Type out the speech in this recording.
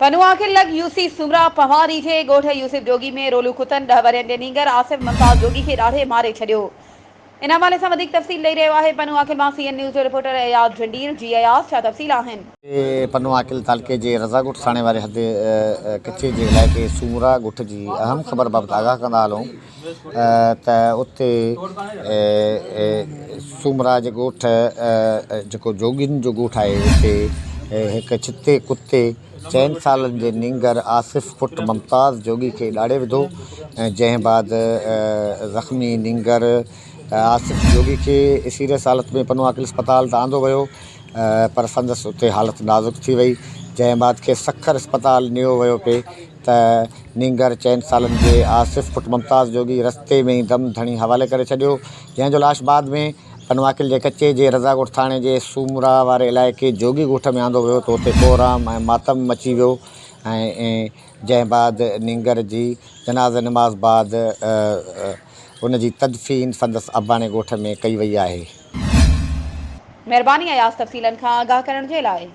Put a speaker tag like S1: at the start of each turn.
S1: पनुआखिल लग यूसी सुमरा पवारी थे गोठ यूसिफ जोगी में रोलू कुतन 10 वरियनि नींगर आसिफ मुमताज जोगी के ॾाढे मारे छॾियो। इन हवाले से तफ़सील ॾेई रहियो आहे पनुआखिल मां सीएन न्यूज़ जो रिपोर्टर अयाज झंडीर। जी अयाज, छा तफ़सील आहिनि?
S2: पनुआखिल तालुके जे रज़ागुट थाणे वारे हद कचे जे इलाइक़े सूमरा ॻोठ जी अहम ख़बर बाबति आगाह कंदा हलूं त उते सूमरा जे ॻोठ जेको जोगियुनि जो ॻोठ आहे उते हिकु छिते कुते 4 सालनि जे नींगर आसिफ पुट मुमताज़ जोगी खे ॾाड़े विधो ऐं जंहिं बाद ज़ख़्मी नींगर आसिफ जोगी खे सीरियस हालत में पनुआखिल अस्पताल त आंदो वियो पर संदसि उते हालत नाज़ुक थी वई, जंहिं बाद खे सखर अस्पताल नियो वियो पिए त नींगर 4 सालनि जे आसिफ पुट मुमताज़ जोगी रस्ते में ई दम धणी हवाले करे छॾियो, जंहिंजो लाश बाद में पनुआखिल जे कचे जे रज़ागुट थाणे जे सूमरा वारे इलाइक़े जोगी ॻोठ में आंदो वियो त उते कोहराम ऐं मातम मची वियो ऐं जंहिं बाद नींगर जी जनाज़ नमाज़ बाद उन जी तदफ़ीन संदसि अबाणे ॻोठ में कई वई आहे।
S1: महिरबानी अयाज तफ़सीलनि खां आगाह करण जे लाइ।